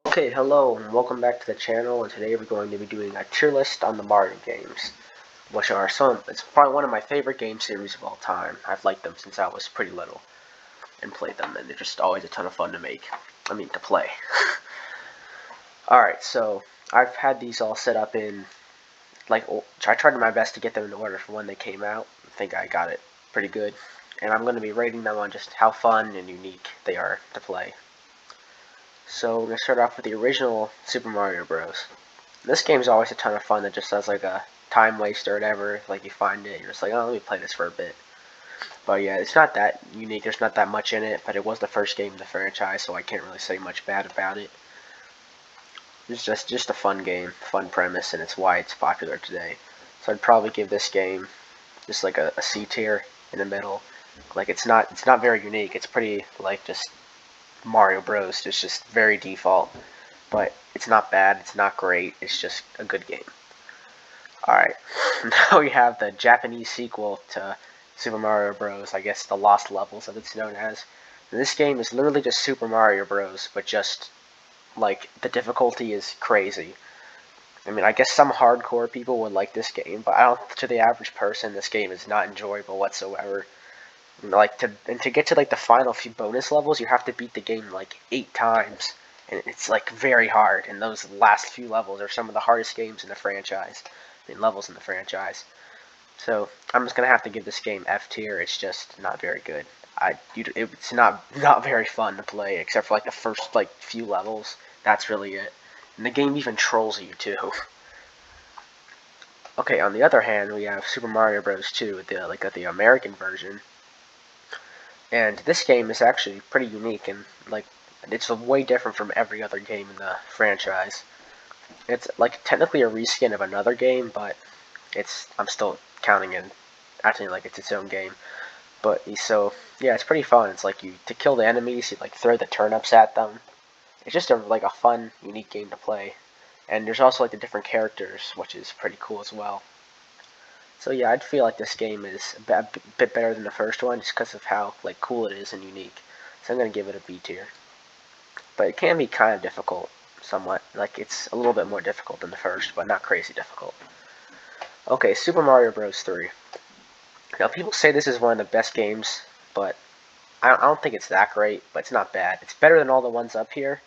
Okay, hello and welcome back to the channel, and today we're going to be doing a tier list on the Mario games, which are it's probably one of my favorite game series of all time. I've liked them since I was pretty little and played them, and they're just always a ton of fun to play. Alright, so I've had these all set up in, I tried my best to get them in order for when they came out. I think I got it pretty good, and I'm going to be rating them on just how fun and unique they are to play. So we're going to start off with the original Super Mario Bros. This game's always a ton of fun that just as like a time waster or whatever. Like you find it, you're just like, oh, let me play this for a bit. But yeah, it's not that unique, there's not that much in it, but it was the first game in the franchise, so I can't really say much bad about it. It's just a fun game, fun premise, and it's why it's popular today. So I'd probably give this game just like a C tier in the middle. Like it's not very unique, it's pretty like just Mario Bros. It's just very default, but it's not bad, it's not great, it's just a good game. Alright, now we have the Japanese sequel to Super Mario Bros. I guess the Lost Levels, as it's known as. And this game is literally just Super Mario Bros., but just, like, the difficulty is crazy. I mean, I guess some hardcore people would like this game, but to the average person, this game is not enjoyable whatsoever. To get to like the final few bonus levels, you have to beat the game like 8 times, and it's like very hard. And those last few levels are some of the hardest games in the franchise, levels in the franchise. So I'm just gonna have to give this game F tier. It's just not very good. It's not very fun to play, except for like the first like few levels. That's really it. And the game even trolls you too. Okay, on the other hand, we have Super Mario Bros. 2, the American version. And this game is actually pretty unique, and like it's way different from every other game in the franchise. It's like technically a reskin of another game, but I'm still counting it, acting like it's its own game. But so yeah, it's pretty fun. It's like to kill the enemies, you like throw the turnips at them. It's just like a fun, unique game to play. And there's also like the different characters, which is pretty cool as well. So yeah, I'd feel like this game is a bit better than the first one, just because of how like cool it is and unique. So I'm gonna give it a B tier. But it can be kind of difficult, somewhat. Like it's a little bit more difficult than the first, but not crazy difficult. Okay, Super Mario Bros. 3. Now people say this is one of the best games, but I don't think it's that great. But it's not bad. It's better than all the ones up here.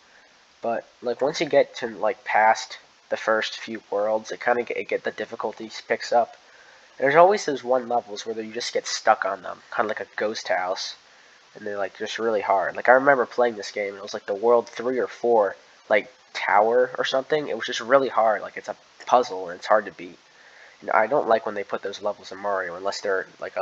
But like once you get to like past the first few worlds, it kind of get the difficulty picks up. There's always those one levels where you just get stuck on them, kind of like a ghost house, and they're like just really hard. Like I remember playing this game, and it was like the world 3 or 4, like tower or something. It was just really hard. Like it's a puzzle and it's hard to beat. And I don't like when they put those levels in Mario unless they're like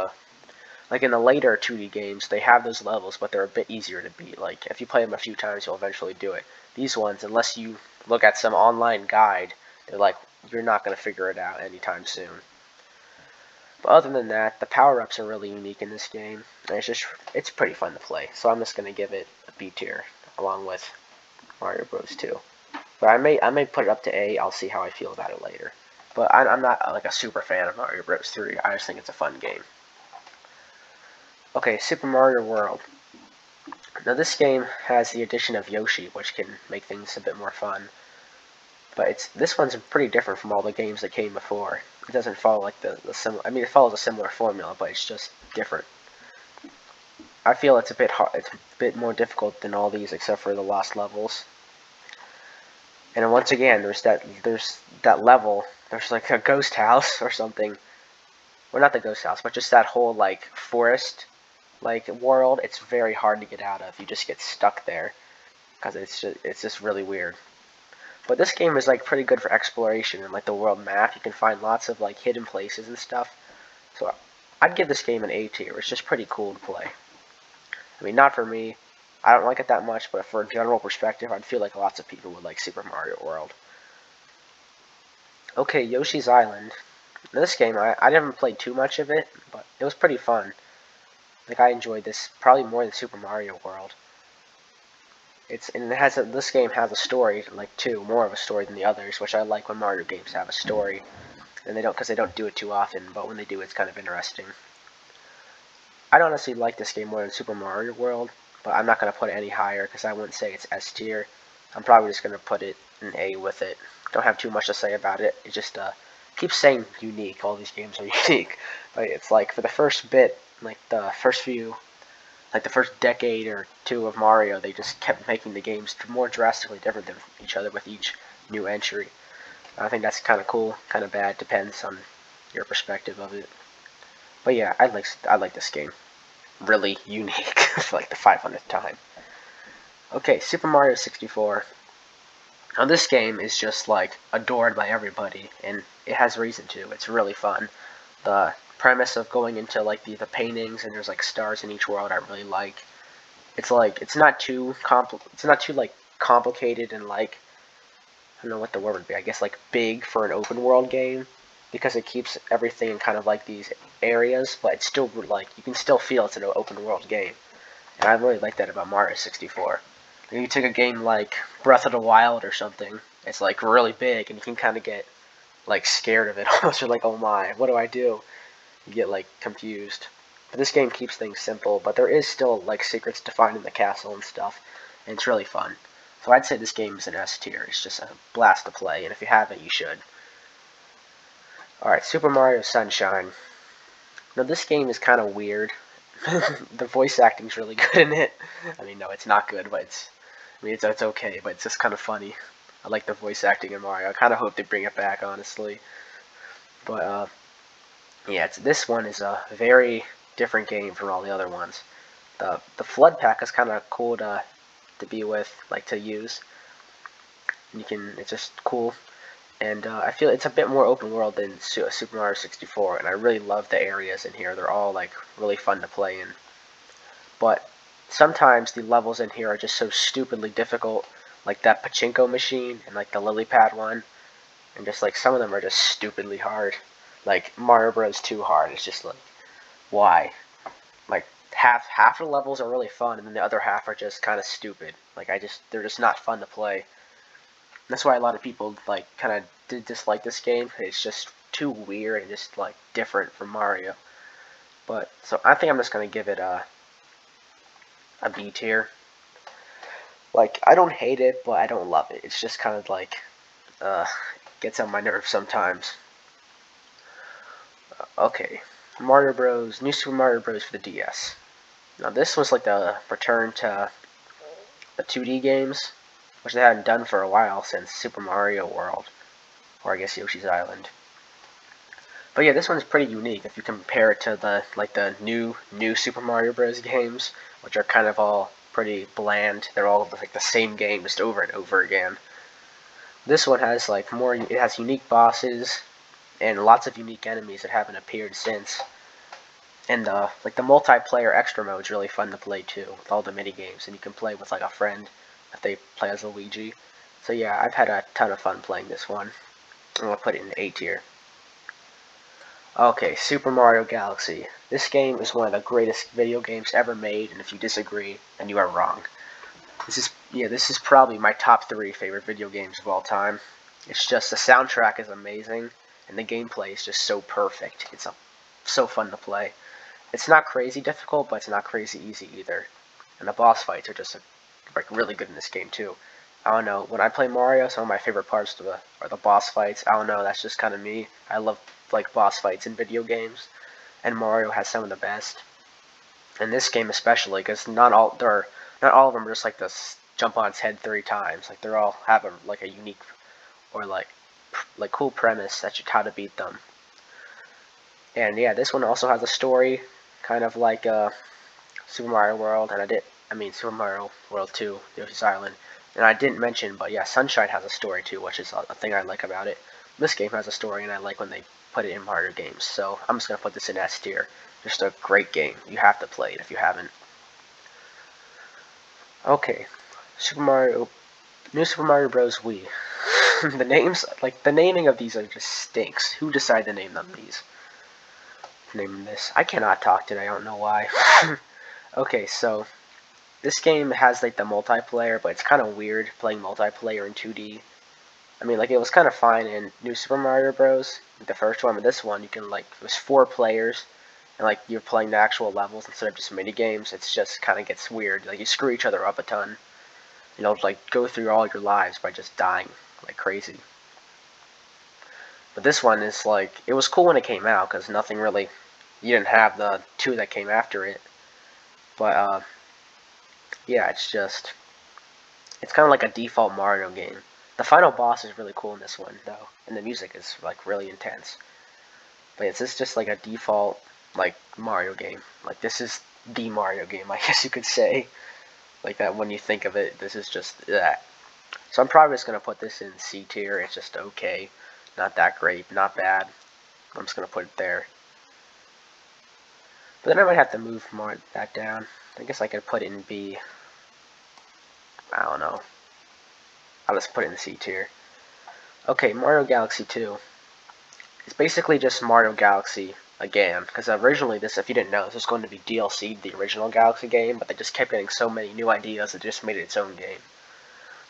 in the later 2D games, they have those levels, but they're a bit easier to beat. Like if you play them a few times, you'll eventually do it. These ones, unless you look at some online guide, they're like you're not gonna figure it out anytime soon. But other than that, the power-ups are really unique in this game, and it's pretty fun to play. So I'm just gonna give it a B tier, along with Mario Bros. 2. But I may put it up to A. I'll see how I feel about it later. But I'm not like a super fan of Mario Bros. 3. I just think it's a fun game. Okay, Super Mario World. Now this game has the addition of Yoshi, which can make things a bit more fun. But this one's pretty different from all the games that came before. It doesn't follow like the similar. I mean, it follows a similar formula, but it's just different. I feel it's a bit hard. It's a bit more difficult than all these, except for the lost levels. And once again, there's that level. There's like a ghost house or something. Well, not the ghost house, but just that whole like forest like world. It's very hard to get out of. You just get stuck there because it's just really weird. But this game is like pretty good for exploration and like the world map. You can find lots of like hidden places and stuff. So I'd give this game an A tier. It's just pretty cool to play. I mean, not for me. I don't like it that much, but for a general perspective, I'd feel like lots of people would like Super Mario World. Okay, Yoshi's Island. This game, I haven't played too much of it, but it was pretty fun. Like I enjoyed this probably more than Super Mario World. This game has a story, like more of a story than the others, which I like when Mario games have a story, and because they don't do it too often. But when they do, it's kind of interesting. I'd honestly like this game more than Super Mario World, but I'm not gonna put it any higher because I wouldn't say it's S tier. I'm probably just gonna put it an A with it. Don't have too much to say about it. It just keeps saying unique. All these games are unique, but it's like for the first bit, like the first few, like the first decade or two of Mario, they just kept making the games more drastically different than each other with each new entry. I think that's kind of cool, kind of bad. Depends on your perspective of it. But yeah, I like this game. Really unique for like the 500th time. Okay, Super Mario 64. Now this game is just like adored by everybody, and it has reason to. It's really fun. The premise of going into like the paintings and there's like stars in each world I really like. It's like it's not too like complicated and like I don't know what the word would be. I guess like big for an open world game because it keeps everything in kind of like these areas, but it's still like you can still feel it's an open world game. And I really like that about Mario 64. If you take a game like Breath of the Wild or something, it's like really big and you can kind of get like scared of it almost. You're like, oh my, what do I do? You get like confused. But this game keeps things simple, but there is still like secrets to find in the castle and stuff, and it's really fun. So I'd say this game is an S tier. It's just a blast to play, and if you haven't, you should. Alright, Super Mario Sunshine. Now this game is kind of weird. The voice acting's really good in it. I mean, no, it's not good, but it's okay, but it's just kind of funny. I like the voice acting in Mario. I kind of hope they bring it back, honestly. But yeah, this one is a very different game from all the other ones. The flood pack is kind of cool to be with, like to use. It's just cool, and I feel it's a bit more open world than Super Mario 64, and I really love the areas in here. They're all like really fun to play in. But sometimes the levels in here are just so stupidly difficult, like that pachinko machine and like the lily pad one, and just like some of them are just stupidly hard. Like Mario Bros. 2 hard. It's just like why? Like half the levels are really fun, and then the other half are just kind of stupid. Like they're just not fun to play. That's why a lot of people like kind of did dislike this game. It's just too weird and just like different from Mario. But so I think I'm just gonna give it a B tier. Like I don't hate it, but I don't love it. It's just kind of like uh gets on my nerves sometimes. Okay, Mario Bros. New Super Mario Bros. For the DS. Now this was like the return to the 2D games, which they hadn't done for a while since Super Mario World, or I guess Yoshi's Island. But yeah, this one's pretty unique if you compare it to the new Super Mario Bros. Games, which are kind of all pretty bland. They're all like the same game just over and over again. This one has like more. It has unique bosses and lots of unique enemies that haven't appeared since. And like the multiplayer extra mode is really fun to play too, with all the mini games, and you can play with like a friend if they play as Luigi. So yeah, I've had a ton of fun playing this one. I'm gonna put it in A tier. Okay, Super Mario Galaxy. This game is one of the greatest video games ever made, and if you disagree, then you are wrong. This is probably my top 3 favorite video games of all time. It's just the soundtrack is amazing, and the gameplay is just so perfect. So fun to play. It's not crazy difficult, but it's not crazy easy either. And the boss fights are just like really good in this game too. I don't know. When I play Mario, some of my favorite parts are the boss fights. I don't know. That's just kind of me. I love like boss fights in video games, and Mario has some of the best. And this game especially, because not all of them are just like this jump on its head 3 times. Like they're all have like a unique or like cool premise that you how to beat them. And yeah, this one also has a story, kind of like Super Mario World, and Super Mario World 2, Yoshi's Island. And I didn't mention, but yeah, Sunshine has a story too, which is a thing I like about it. This game has a story, and I like when they put it in Mario games. So I'm just gonna put this in S tier. Just a great game. You have to play it if you haven't. Okay, New Super Mario Bros. Wii. The names, like the naming of these are just stinks. Who decided to name them these? Name this. I cannot talk today. I don't know why. Okay, so this game has like the multiplayer, but it's kind of weird playing multiplayer in 2D. I mean, like it was kind of fine in New Super Mario Bros. The first one, but this one you can like it was 4 players, and like you're playing the actual levels instead of just mini games. It's just kind of gets weird. Like you screw each other up a ton. like go through all your lives by just dying like crazy. But this one is like, it was cool when it came out because nothing really, you didn't have the 2 that came after it. But yeah, it's kind of like a default Mario game. The final boss is really cool in this one though, and the music is like really intense. But it's just like a default like Mario game. Like this is the Mario game, I guess you could say. Like that when you think of it, this is just that. So I'm probably just gonna put this in C tier. It's just okay, not that great, not bad. I'm just gonna put it there. But then I might have to move more that down. I guess I could put it in B. I don't know. I'll just put it in C tier. Okay, Mario Galaxy 2. It's basically just Mario Galaxy again, because originally this, if you didn't know, this was going to be DLC the original Galaxy game, but they just kept getting so many new ideas it just made it its own game.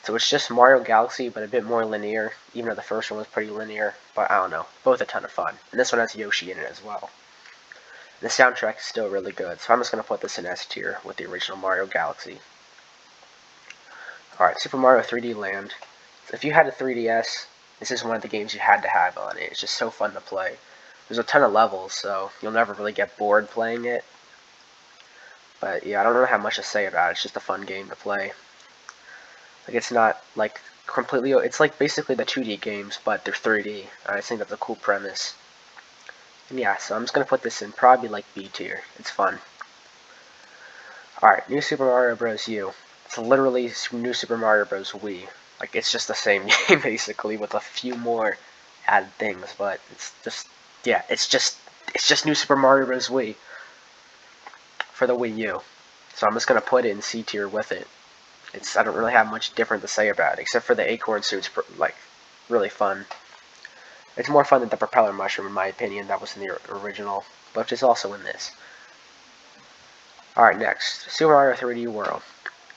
So it's just Mario Galaxy, but a bit more linear, even though the first one was pretty linear, but I don't know, both a ton of fun. And this one has Yoshi in it as well. And the soundtrack is still really good, so I'm just going to put this in S tier with the original Mario Galaxy. Alright, Super Mario 3D Land. So if you had a 3DS, this is one of the games you had to have on it. It's just so fun to play. There's a ton of levels, so you'll never really get bored playing it. But yeah, I don't really have much to say about it. It's just a fun game to play. Like, it's not like completely, it's like basically the 2D games, but they're 3D. I just think that's a cool premise. And yeah, so I'm just gonna put this in probably like B tier. It's fun. Alright, New Super Mario Bros. U. It's literally New Super Mario Bros. Wii. Like, it's just the same game, basically, with a few more added things, but it's just, yeah, it's just New Super Mario Bros. Wii for the Wii U. So I'm just gonna put it in C tier with it. I don't really have much different to say about it, except for the acorn suit's, like, really fun. It's more fun than the propeller mushroom, in my opinion, that was in the original, which is also in this. Alright, next, Super Mario 3D World.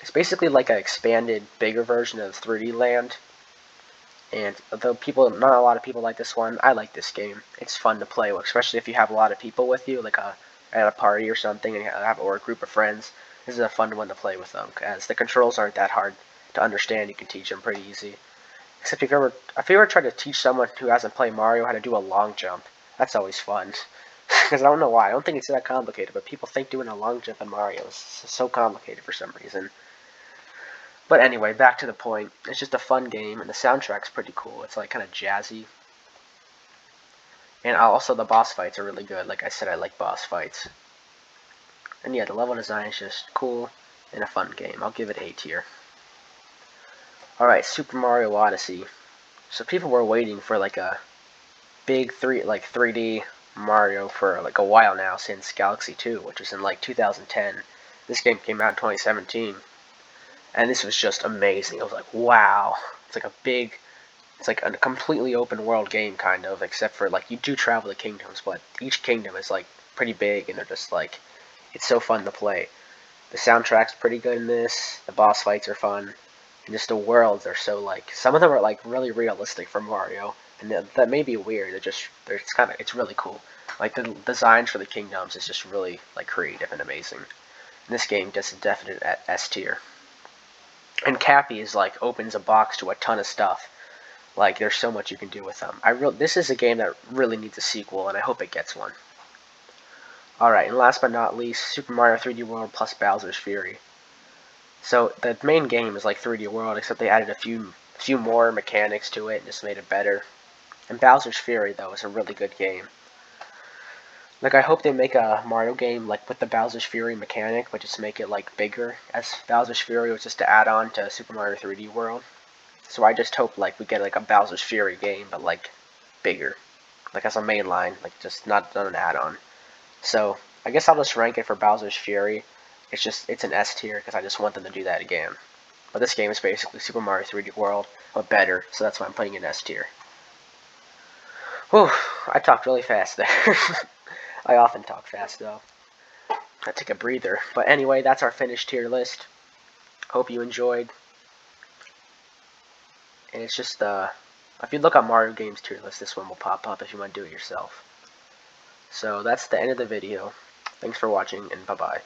It's basically like an expanded, bigger version of 3D Land. And though not a lot of people like this one, I like this game. It's fun to play, especially if you have a lot of people with you, like at a party or something, and or a group of friends. This is a fun one to play with them, as the controls aren't that hard to understand. You can teach them pretty easy. Except if you ever try to teach someone who hasn't played Mario how to do a long jump, that's always fun. Because I don't know why. I don't think it's that complicated, but people think doing a long jump in Mario is so complicated for some reason. But anyway, back to the point. It's just a fun game, and the soundtrack's pretty cool. It's like kind of jazzy. And also the boss fights are really good. Like I said, I like boss fights. And yeah, the level design is just cool and a fun game. I'll give it A tier. Alright, Super Mario Odyssey. So people were waiting for like a big 3D Mario for like a while now, since Galaxy 2, which was in like 2010. This game came out in 2017. And this was just amazing. I was like, wow. It's like a completely open world game, kind of, except for, like, you do travel the kingdoms, but each kingdom is, like, pretty big, and they're just, like, it's so fun to play. The soundtrack's pretty good in this, the boss fights are fun, and just the worlds are so, like, some of them are, like, really realistic for Mario, and that may be weird, it's really cool. Like, the designs for the kingdoms is just really, like, creative and amazing. And this game gets a definite S tier. And Cappy is like opens a box to a ton of stuff. Like there's so much you can do with them. This is a game that really needs a sequel, and I hope it gets one. Alright, and last but not least, Super Mario 3D World plus Bowser's Fury. So the main game is like 3D World, except they added a few more mechanics to it and just made it better. And Bowser's Fury though is a really good game. Like, I hope they make a Mario game, like, with the Bowser's Fury mechanic, but just make it, like, bigger, as Bowser's Fury was just to add on to Super Mario 3D World. So I just hope, like, we get, like, a Bowser's Fury game, but, like, bigger. Like, as a mainline, like, just not an add-on. So, I guess I'll just rank it for Bowser's Fury. It's an S tier, because I just want them to do that again. But this game is basically Super Mario 3D World, but better, so that's why I'm putting it in S tier. Whew, I talked really fast there. I often talk fast, though. I take a breather. But anyway, that's our finished tier list. Hope you enjoyed. And it's just, if you look on Mario Games tier list, this one will pop up if you want to do it yourself. So that's the end of the video. Thanks for watching, and bye-bye.